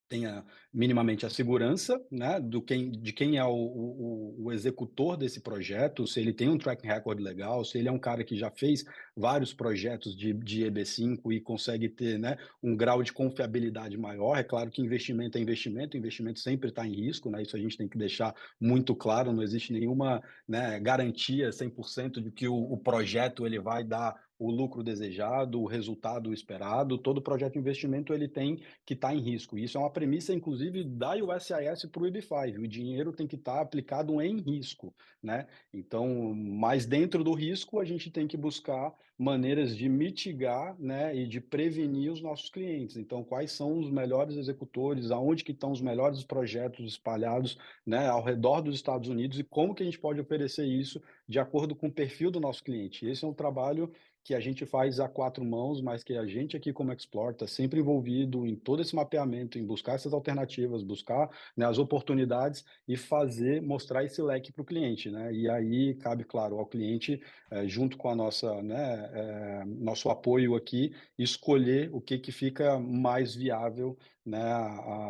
tenha minimamente a segurança, né, de quem é o executor desse projeto, se ele tem um track record legal, se ele é um cara que já fez vários projetos de EB5 e consegue ter, né, um grau de confiabilidade maior. É claro que investimento é investimento, investimento sempre está em risco, né, isso a gente tem que deixar muito claro, não existe nenhuma, né, garantia 100% de que o projeto ele vai dar o lucro desejado, o resultado esperado. Todo projeto de investimento ele tem que está em risco. Isso é uma premissa, inclusive, da USIS para o EB5. O dinheiro tem que estar aplicado em risco, né? Então, mas dentro do risco, a gente tem que buscar maneiras de mitigar, né, e de prevenir os nossos clientes. Então, quais são os melhores executores, aonde que estão os melhores projetos espalhados, né, ao redor dos Estados Unidos e como que a gente pode oferecer isso de acordo com o perfil do nosso cliente. Esse é um trabalho que a gente faz a quatro mãos, mas que a gente aqui como Explore está sempre envolvido em todo esse mapeamento, em buscar essas alternativas, buscar, né, as oportunidades e fazer, mostrar esse leque para o cliente, né? E aí cabe, claro, ao cliente, junto com a nossa, né, nosso apoio aqui, escolher o que fica mais viável, né,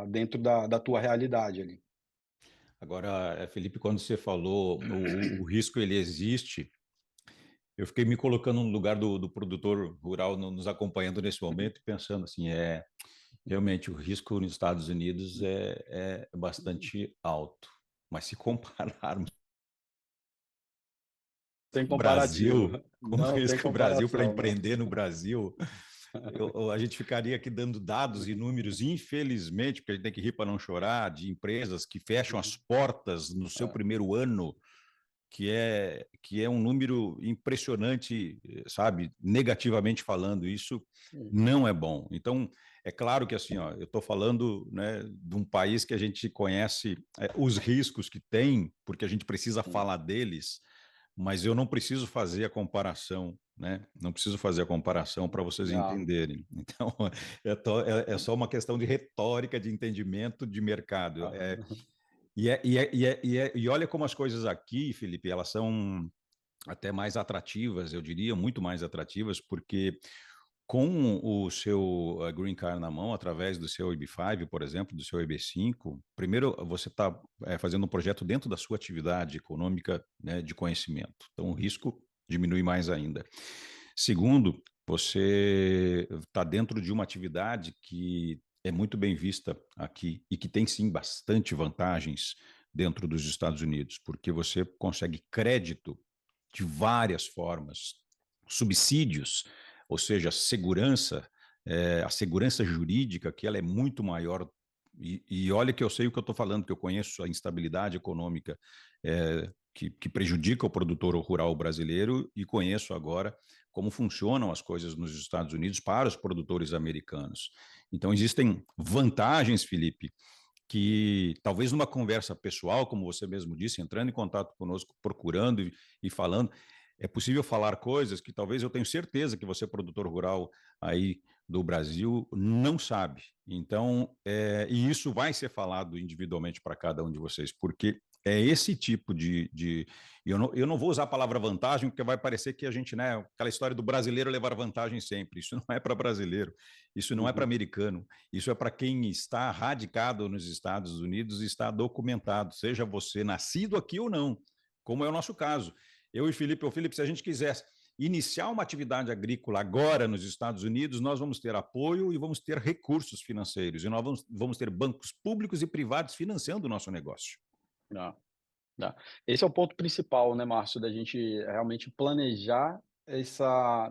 dentro da tua realidade ali. Agora, Felipe, quando você falou o risco ele existe, eu fiquei me colocando no lugar do produtor rural nos acompanhando nesse momento e pensando assim, realmente o risco nos Estados Unidos é bastante alto, mas se compararmos Sem o Brasil, comparativo, com o não tem risco Brasil para comparação, empreender no Brasil, a gente ficaria aqui dando dados e números, infelizmente, porque a gente tem que rir para não chorar, de empresas que fecham as portas no seu É. primeiro ano, que é um número impressionante, sabe, negativamente falando, isso não é bom. Então, é claro que assim, ó, eu estou falando, né, de um país que a gente conhece os riscos que tem, porque a gente precisa falar deles, mas eu não preciso fazer a comparação, né? Não preciso fazer a comparação para vocês Ah, entenderem. Então, é só uma questão de retórica, de entendimento de mercado. ah, E olha como as coisas aqui, Felipe, elas são até mais atrativas, eu diria, muito mais atrativas, porque com o seu Green Card na mão, através do seu EB5, por exemplo, do seu EB5, primeiro você está fazendo um projeto dentro da sua atividade econômica, né, de conhecimento. Então o risco diminui mais ainda. Segundo, você está dentro de uma atividade que é muito bem vista aqui e que tem sim bastante vantagens dentro dos Estados Unidos, porque você consegue crédito de várias formas, subsídios, ou seja, segurança, a segurança jurídica, que ela é muito maior. E olha que eu sei o que eu estou falando, que eu conheço a instabilidade econômica que prejudica o produtor rural brasileiro e conheço agora como funcionam as coisas nos Estados Unidos para os produtores americanos. Então, existem vantagens, Felipe, que talvez numa conversa pessoal, como você mesmo disse, entrando em contato conosco, procurando e falando, é possível falar coisas que talvez eu tenho certeza que você, produtor rural aí do Brasil, não sabe. Então, e isso vai ser falado individualmente para cada um de vocês, porque é esse tipo de eu não vou usar a palavra vantagem, porque vai parecer que a gente, né, aquela história do brasileiro levar vantagem sempre. Isso não é para brasileiro, isso não é para uhum. americano, isso é para quem está radicado nos Estados Unidos e está documentado, seja você nascido aqui ou não, como é o nosso caso. Eu e Felipe, se a gente quisesse iniciar uma atividade agrícola agora nos Estados Unidos, nós vamos ter apoio e vamos ter recursos financeiros, e nós vamos ter bancos públicos e privados financiando o nosso negócio. Tá, tá. Esse é o ponto principal, né, Márcio, da gente realmente planejar essa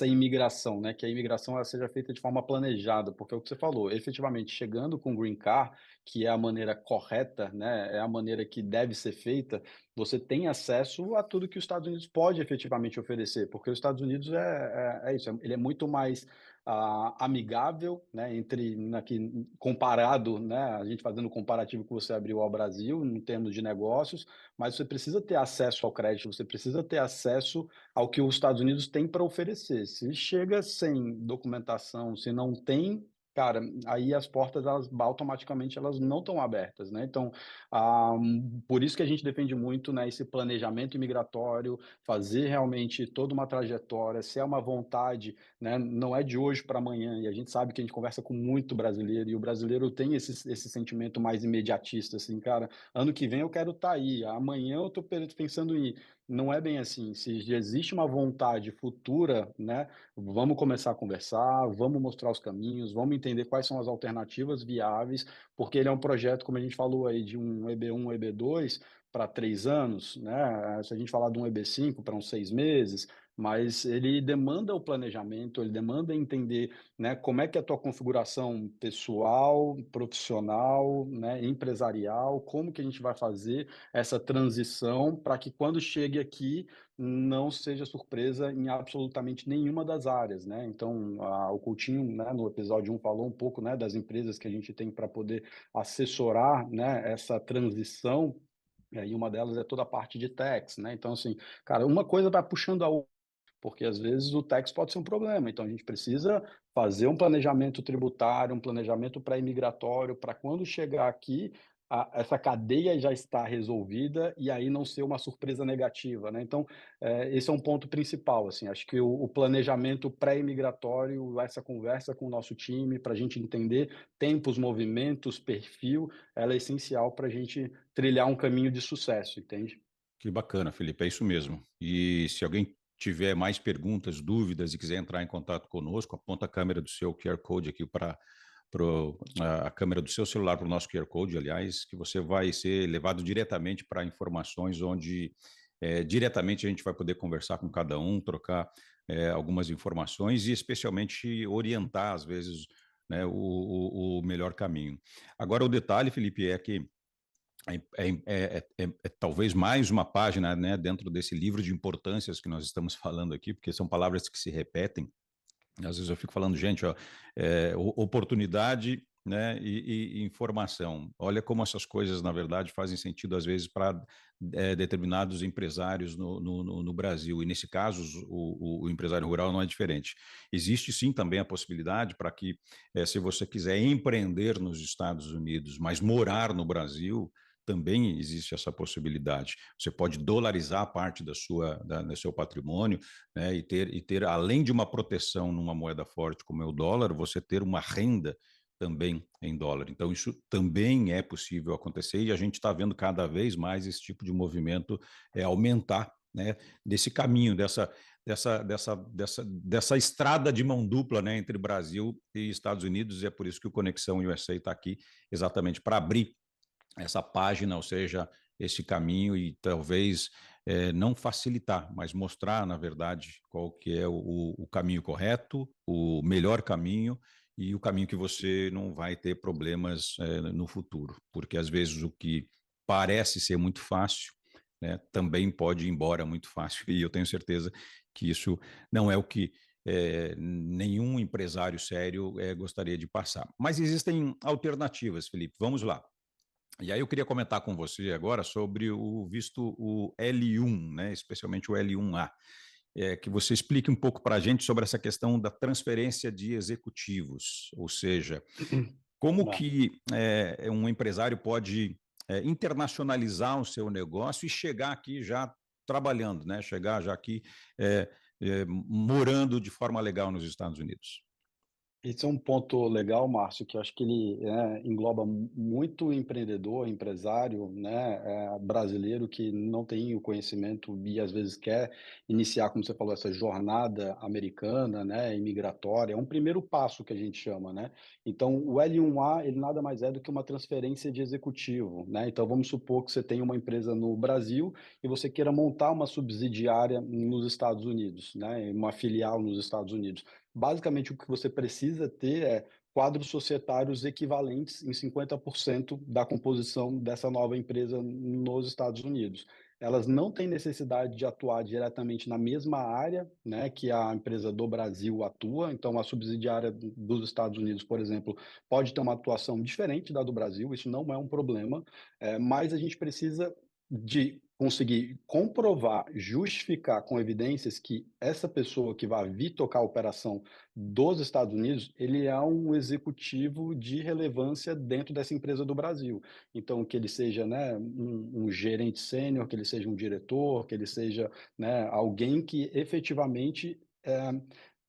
imigração, né, que a imigração ela seja feita de forma planejada, porque é o que você falou, efetivamente, chegando com o green card, que é a maneira correta, né, é a maneira que deve ser feita, você tem acesso a tudo que os Estados Unidos pode efetivamente oferecer, porque os Estados Unidos é isso, ele é muito mais amigável, né, aqui, comparado, né, a gente fazendo o comparativo que você abriu ao Brasil, em termos de negócios, mas você precisa ter acesso ao crédito, você precisa ter acesso ao que os Estados Unidos têm para oferecer. Se chega sem documentação, se não tem Cara, aí as portas elas automaticamente elas não estão abertas, né, então, por isso que a gente defende muito, né, esse planejamento imigratório, fazer realmente toda uma trajetória, se é uma vontade, né, não é de hoje para amanhã, e a gente sabe que a gente conversa com muito brasileiro, e o brasileiro tem esse sentimento mais imediatista, assim: "Cara, ano que vem eu quero estar aí, amanhã eu estou pensando em ir". Não é bem assim, se já existe uma vontade futura, né, vamos começar a conversar, vamos mostrar os caminhos, vamos entender quais são as alternativas viáveis, porque ele é um projeto, como a gente falou aí, de um EB1, EB2 para 3 anos, né? Se a gente falar de um EB5 para uns 6 meses, mas ele demanda o planejamento, ele demanda entender, né, como é que é a tua configuração pessoal, profissional, né, empresarial, como que a gente vai fazer essa transição para que quando chegue aqui não seja surpresa em absolutamente nenhuma das áreas, né. Então, o Coutinho, né, no episódio 1 falou um pouco, né, das empresas que a gente tem para poder assessorar, né, essa transição, e aí uma delas é toda a parte de tax, né. Então assim, cara, uma coisa vai puxando a outra, porque às vezes o tax pode ser um problema, então a gente precisa fazer um planejamento tributário, um planejamento pré-imigratório, para quando chegar aqui, essa cadeia já está resolvida e aí não ser uma surpresa negativa, né. Então, esse é um ponto principal, assim, acho que o planejamento pré-imigratório, essa conversa com o nosso time, para a gente entender tempos, movimentos, perfil, ela é essencial para a gente trilhar um caminho de sucesso, entende? Que bacana, Felipe, é isso mesmo. E se alguém tiver mais perguntas, dúvidas e quiser entrar em contato conosco, aponta a câmera do seu QR Code aqui para a câmera do seu celular para o nosso QR Code, aliás, que você vai ser levado diretamente para informações onde diretamente a gente vai poder conversar com cada um, trocar algumas informações e especialmente orientar, às vezes, né, o melhor caminho. Agora, o detalhe, Felipe, é que é talvez mais uma página, né, dentro desse livro de importâncias que nós estamos falando aqui, porque são palavras que se repetem. Às vezes eu fico falando, gente, ó, oportunidade, né, e informação. Olha como essas coisas, na verdade, fazem sentido às vezes para determinados empresários no Brasil. E nesse caso, o empresário rural não é diferente. Existe sim também a possibilidade para que, se você quiser empreender nos Estados Unidos, mas morar no Brasil, também existe essa possibilidade. Você pode dolarizar parte do seu patrimônio, né, e ter, além de uma proteção numa moeda forte como é o dólar, você ter uma renda também em dólar. Então, isso também é possível acontecer e a gente está vendo cada vez mais esse tipo de movimento aumentar, né, desse caminho, dessa estrada de mão dupla, né, entre Brasil e Estados Unidos, e é por isso que o Conexão USA está aqui exatamente para abrir essa página, ou seja, esse caminho e talvez não facilitar, mas mostrar, na verdade, qual que é o caminho correto, o melhor caminho e o caminho que você não vai ter problemas no futuro, porque às vezes o que parece ser muito fácil, né, também pode ir embora muito fácil e eu tenho certeza que isso não é o que nenhum empresário sério gostaria de passar. Mas existem alternativas, Felipe. Vamos lá. E aí eu queria comentar com você agora sobre o visto o L1, né, especialmente o L1A, que você explique um pouco para a gente sobre essa questão da transferência de executivos, ou seja, como Né. que um empresário pode internacionalizar o seu negócio e chegar aqui já trabalhando, né, chegar já aqui morando de forma legal nos Estados Unidos. Esse é um ponto legal, Márcio, que eu acho que ele, engloba muito empreendedor, empresário, né, brasileiro que não tem o conhecimento e às vezes quer iniciar, como você falou, essa jornada americana, né, imigratória. É um primeiro passo que a gente chama, né. Então o L1A, ele nada mais é do que uma transferência de executivo, né. Então vamos supor que você tem uma empresa no Brasil e você queira montar uma subsidiária nos Estados Unidos, né, uma filial nos Estados Unidos. Basicamente, o que você precisa ter é quadros societários equivalentes em 50% da composição dessa nova empresa nos Estados Unidos. Elas não têm necessidade de atuar diretamente na mesma área, né, que a empresa do Brasil atua, então a subsidiária dos Estados Unidos, por exemplo, pode ter uma atuação diferente da do Brasil, isso não é um problema, mas a gente precisa de conseguir comprovar, justificar com evidências que essa pessoa que vai vir tocar a operação dos Estados Unidos, ele é um executivo de relevância dentro dessa empresa do Brasil. Então, que ele seja, né, um gerente sênior, que ele seja um diretor, que ele seja, né, alguém que efetivamente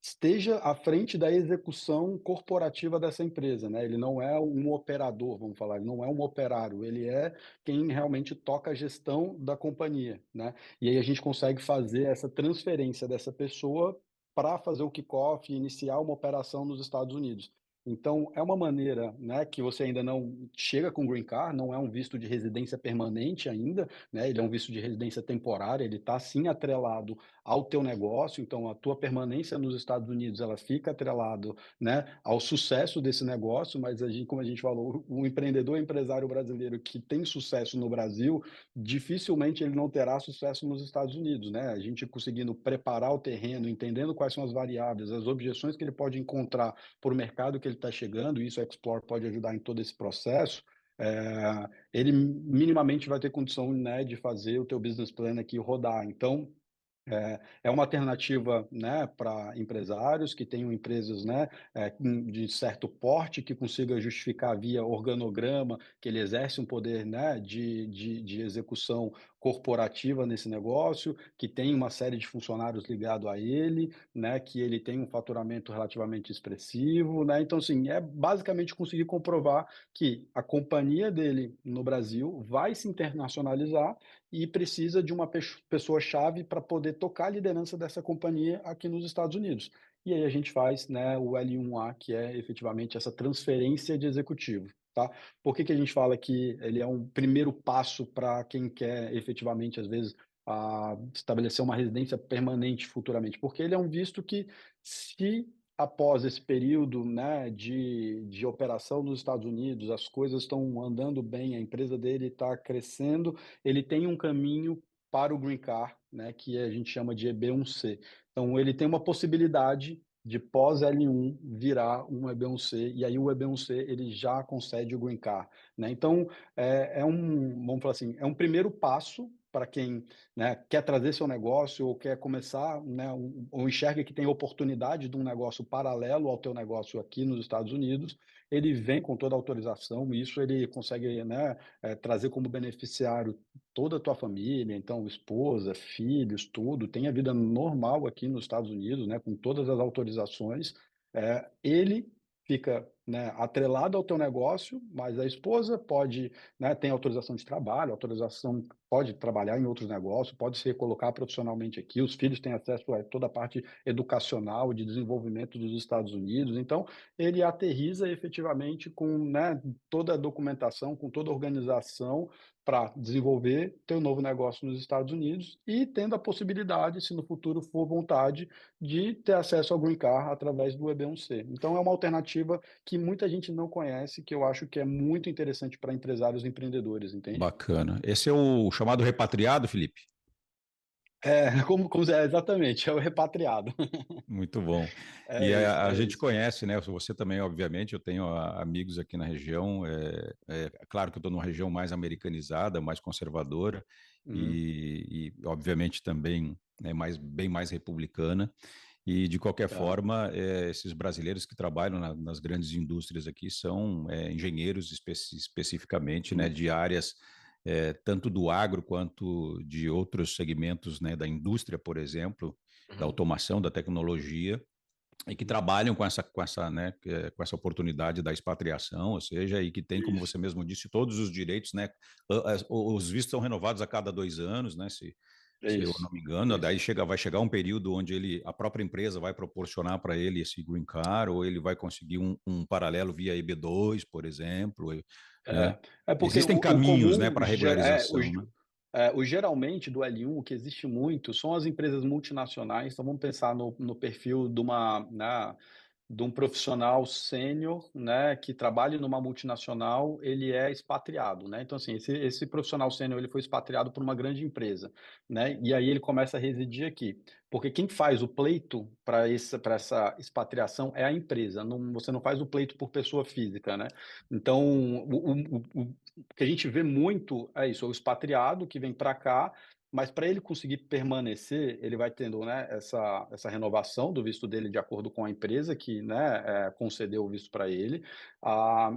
esteja à frente da execução corporativa dessa empresa, né? Ele não é um operador, vamos falar, ele não é um operário, ele é quem realmente toca a gestão da companhia, né? E aí a gente consegue fazer essa transferência dessa pessoa para fazer o kickoff e iniciar uma operação nos Estados Unidos. Então, é uma maneira, né, que você ainda não chega com green card, não é um visto de residência permanente ainda, né? Ele é um visto de residência temporária, ele está sim atrelado ao teu negócio, então a tua permanência nos Estados Unidos, ela fica atrelado, né, ao sucesso desse negócio, mas a gente, como a gente falou, o empreendedor, empresário brasileiro que tem sucesso no Brasil, dificilmente ele não terá sucesso nos Estados Unidos, né? A gente conseguindo preparar o terreno, entendendo quais são as variáveis, as objeções que ele pode encontrar por mercado que ele está chegando, e isso a Explore pode ajudar em todo esse processo. Ele minimamente vai ter condição, né, de fazer o teu business plan aqui rodar. Então, é uma alternativa, né, para empresários que tenham empresas, né, de certo porte, que consiga justificar via organograma, que ele exerce um poder, né, de execução corporativa nesse negócio, que tem uma série de funcionários ligado a ele, né, que ele tem um faturamento relativamente expressivo, né. Então, assim, é basicamente conseguir comprovar que a companhia dele no Brasil vai se internacionalizar e precisa de uma pessoa-chave para poder tocar a liderança dessa companhia aqui nos Estados Unidos. E aí a gente faz, né, o L1A, que é efetivamente essa transferência de executivo, tá? Por que que a gente fala que ele é um primeiro passo para quem quer efetivamente, às vezes, estabelecer uma residência permanente futuramente? Porque ele é um visto que, se após esse período, né, de operação nos Estados Unidos, as coisas estão andando bem, a empresa dele está crescendo, ele tem um caminho para o green card, né, que a gente chama de EB1C. Então ele tem uma possibilidade de pós L1 virar um EB1C, e aí o EB1C ele já concede o green card, né. Então, vamos falar assim, é um primeiro passo para quem, né, quer trazer seu negócio ou quer começar, né, ou enxerga que tem oportunidade de um negócio paralelo ao teu negócio aqui nos Estados Unidos, ele vem com toda a autorização, e isso ele consegue, né, trazer como beneficiário toda a tua família, então esposa, filhos, tudo, tem a vida normal aqui nos Estados Unidos, né, com todas as autorizações. Ele fica, né, atrelado ao teu negócio, mas a esposa pode, né, tem autorização de trabalho, autorização, pode trabalhar em outros negócios, pode se recolocar profissionalmente aqui, os filhos têm acesso a toda a parte educacional, de desenvolvimento dos Estados Unidos, então ele aterriza efetivamente com, né, toda a documentação, com toda a organização para desenvolver teu novo negócio nos Estados Unidos e tendo a possibilidade, se no futuro for vontade, de ter acesso ao Green Card através do EB1C. Então é uma alternativa que muita gente não conhece, que eu acho que é muito interessante para empresários e empreendedores, entende? Bacana. Esse é o chamado repatriado, Felipe? Exatamente, é o repatriado. Muito bom. E É isso, a é gente isso. conhece, né? Você também, obviamente, eu tenho amigos aqui na região. É claro que eu estou numa região mais americanizada, mais conservadora, Uhum, obviamente também bem mais republicana. E de qualquer tá. forma, esses brasileiros que trabalham nas grandes indústrias aqui são engenheiros especificamente, né, Uhum, de áreas tanto do agro quanto de outros segmentos, né, da indústria, por exemplo, da uhum, automação, da tecnologia, e que trabalham né, com essa oportunidade da expatriação, ou seja, e que tem, como isso, você mesmo disse, todos os direitos, né? Os vistos são renovados a cada 2 anos, né? é Se eu isso, não me engano, é daí isso. vai chegar um período onde a própria empresa vai proporcionar para ele esse green card, ou ele vai conseguir um paralelo via EB2, por exemplo, né? É porque Existem o caminhos, né, comum, para regularização, né? o geralmente do L1, o que existe muito são as empresas multinacionais, então vamos pensar no perfil de uma, né, de um profissional sênior, né, que trabalha numa multinacional, ele é expatriado, né. Então, assim, esse profissional sênior, ele foi expatriado por uma grande empresa, né, e aí ele começa a residir aqui. Porque quem faz o pleito para essa expatriação é a empresa, não, você não faz o pleito por pessoa física, né. Então, o que a gente vê muito é isso, é o expatriado que vem para cá, mas para ele conseguir permanecer, ele vai tendo, né, essa renovação do visto dele de acordo com a empresa que, né, concedeu o visto para ele.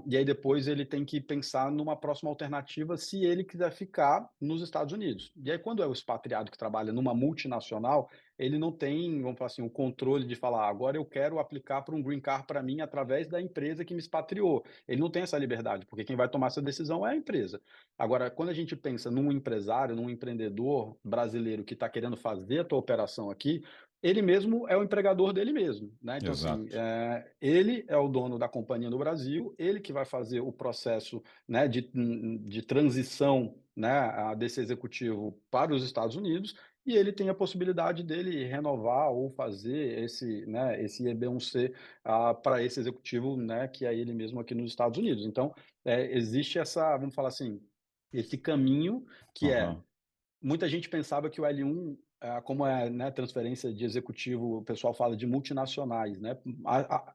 E aí depois ele tem que pensar numa próxima alternativa se ele quiser ficar nos Estados Unidos. E aí quando é o expatriado que trabalha numa multinacional, ele não tem, vamos falar assim, o controle de falar: "Agora eu quero aplicar para um green card para mim através da empresa que me expatriou". Ele não tem essa liberdade, porque quem vai tomar essa decisão é a empresa. Agora, quando a gente pensa num empresário, num empreendedor brasileiro que está querendo fazer a tua operação aqui, ele mesmo é o empregador dele mesmo, né. Então, assim, Exato. ele é o dono da companhia no Brasil, ele que vai fazer o processo, né, de transição, né, desse executivo para os Estados Unidos, e ele tem a possibilidade dele renovar ou fazer esse, né, esse EB1C, para esse executivo, né, que é ele mesmo aqui nos Estados Unidos. Então, existe essa, vamos falar assim, esse caminho que é, Aham. muita gente pensava que o L1, como é, né, transferência de executivo, o pessoal fala de multinacionais, né,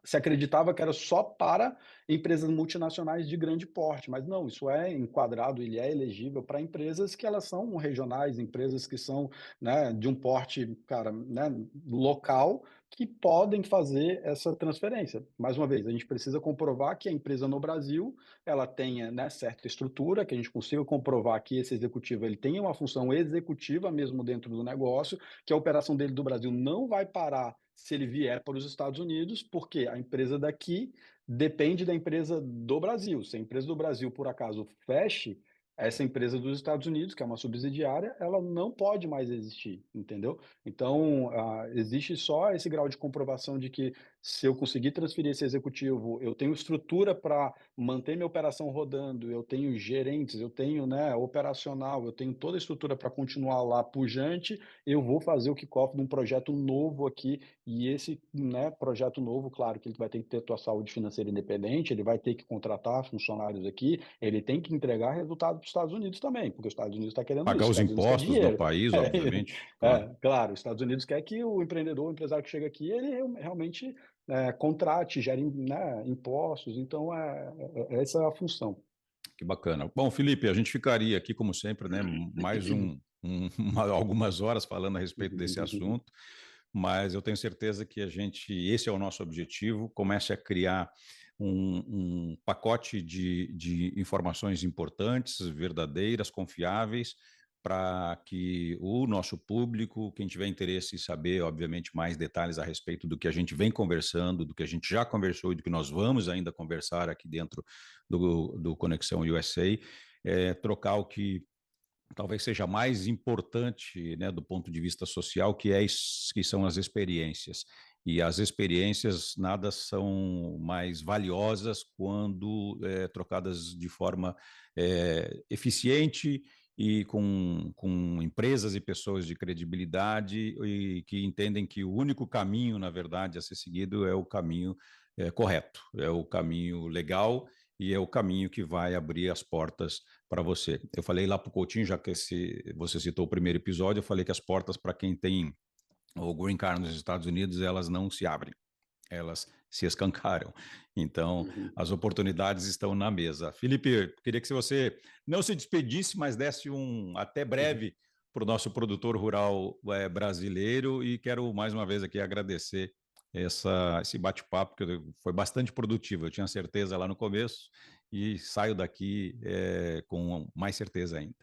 se acreditava que era só para empresas multinacionais de grande porte, mas não, isso é enquadrado, ele é elegível para empresas que elas são regionais, empresas que são, né, de um porte, cara, né, local, que podem fazer essa transferência. Mais uma vez, a gente precisa comprovar que a empresa no Brasil ela tenha, né, certa estrutura, que a gente consiga comprovar que esse executivo ele tem uma função executiva mesmo dentro do negócio, que a operação dele do Brasil não vai parar se ele vier para os Estados Unidos, porque a empresa daqui depende da empresa do Brasil. Se a empresa do Brasil, por acaso, feche, essa empresa dos Estados Unidos, que é uma subsidiária, ela não pode mais existir, entendeu? Então, existe só esse grau de comprovação de que se eu conseguir transferir esse executivo, eu tenho estrutura para manter minha operação rodando, eu tenho gerentes, eu tenho, né, operacional, eu tenho toda a estrutura para continuar lá pujante, eu vou fazer o kickoff de um projeto novo aqui, e esse, né, projeto novo, claro que ele vai ter que ter a tua saúde financeira independente, ele vai ter que contratar funcionários aqui, ele tem que entregar resultado para os Estados Unidos também, porque os Estados Unidos está querendo Pagar isso, os os Estados Unidos quer impostos do dinheiro. país, obviamente, claro. Claro, os Estados Unidos quer que o empreendedor, o empresário que chega aqui, ele realmente contrate, gere, né, impostos, então essa é a função. Que bacana. Bom, Felipe, a gente ficaria aqui, como sempre, né, mais algumas horas falando a respeito desse assunto, mas eu tenho certeza que esse é o nosso objetivo, comece a criar um pacote de informações importantes, verdadeiras, confiáveis, para que o nosso público, quem tiver interesse em saber, obviamente, mais detalhes a respeito do que a gente vem conversando, do que a gente já conversou e do que nós vamos ainda conversar aqui dentro do Conexão USA, trocar o que talvez seja mais importante, né, do ponto de vista social, que são as experiências. E as experiências nada são mais valiosas quando trocadas de forma eficiente e com empresas e pessoas de credibilidade e que entendem que o único caminho, na verdade, a ser seguido é o caminho correto, é o caminho legal e é o caminho que vai abrir as portas para você. Eu falei lá para o Coutinho, já que você citou o primeiro episódio, eu falei que as portas para quem tem o Green Card nos Estados Unidos, elas não se abrem, elas se escancaram. Então, Uhum. as oportunidades estão na mesa. Felipe, queria que você não se despedisse, mas desse um até Uhum. breve para o nosso produtor rural brasileiro e quero mais uma vez aqui agradecer esse bate-papo, que foi bastante produtivo, eu tinha certeza lá no começo e saio daqui com mais certeza ainda.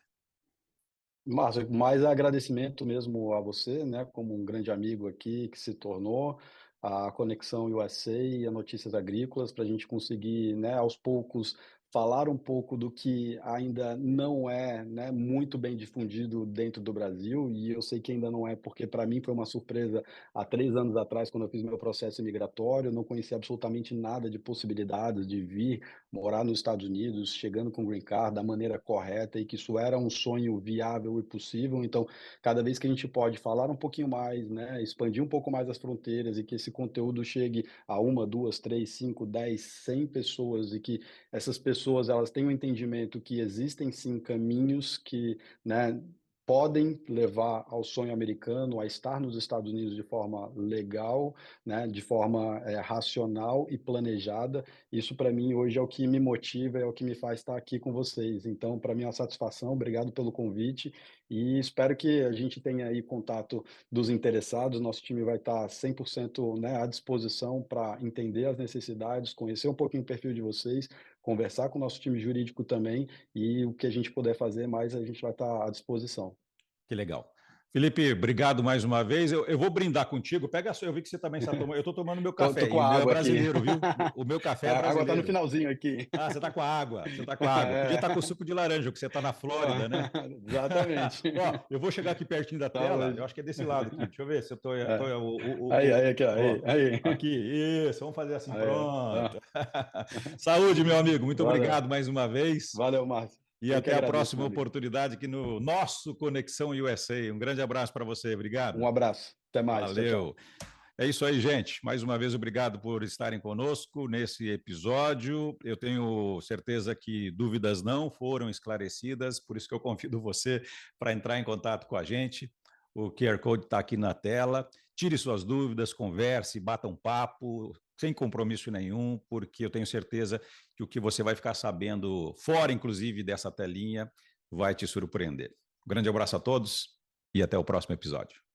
Márcio, mais agradecimento mesmo a você, né, como um grande amigo aqui que se tornou, a Conexão USA e a Notícias Agrícolas, para a gente conseguir, né, aos poucos, falar um pouco do que ainda não é, né, muito bem difundido dentro do Brasil, e eu sei que ainda não é, porque para mim foi uma surpresa há 3 anos atrás, quando eu fiz meu processo imigratório, eu não conhecia absolutamente nada de possibilidades de vir morar nos Estados Unidos, chegando com green card da maneira correta, e que isso era um sonho viável e possível. Então, cada vez que a gente pode falar um pouquinho mais, né, expandir um pouco mais as fronteiras e que esse conteúdo chegue a uma, 2, 3, 5, 10, 100 pessoas, e que essas pessoas elas têm um entendimento que existem sim caminhos que, né, podem levar ao sonho americano, a estar nos Estados Unidos de forma legal, né, de forma, racional e planejada. Isso para mim hoje é o que me motiva, é o que me faz estar aqui com vocês. Então, para mim é uma satisfação, obrigado pelo convite e espero que a gente tenha aí contato dos interessados. Nosso time vai estar 100%, né, à disposição para entender as necessidades, conhecer um pouquinho o perfil de vocês, conversar com o nosso time jurídico também, e o que a gente puder fazer mais, a gente vai estar à disposição. Que legal. Felipe, obrigado mais uma vez. Eu vou brindar contigo. Pega a sua, eu vi que você também está tomando. Eu estou tomando meu Tô café, com e o a meu é água aqui. brasileiro, viu? O meu café é A água está no brasileiro. finalzinho aqui. Ah, você está com a água, você está com a água. Podia estar com suco de laranja, porque você está na Pô, Flórida, né? exatamente. Ó, eu vou chegar aqui pertinho da tela, eu Saúde. acho que é desse lado aqui. Deixa eu ver se eu estou. É. Aí, aqui, ó, Ó, aí. aqui, isso, vamos fazer assim, Aí, pronto. ó. Saúde, meu amigo, muito Valeu. obrigado mais uma vez. Valeu, Márcio. E Eu que até a agradeço, próxima meu amigo. oportunidade aqui no nosso Conexão USA. Um grande abraço para você, obrigado. Um abraço. Até mais. Tchau, tchau. Valeu. É isso aí, gente. Mais uma vez, obrigado por estarem conosco nesse episódio. Eu tenho certeza que dúvidas não foram esclarecidas, por isso que eu convido você para entrar em contato com a gente. O QR Code está aqui na tela. Tire suas dúvidas, converse, bata um papo, sem compromisso nenhum, porque eu tenho certeza que o que você vai ficar sabendo, fora inclusive dessa telinha, vai te surpreender. Um grande abraço a todos e até o próximo episódio.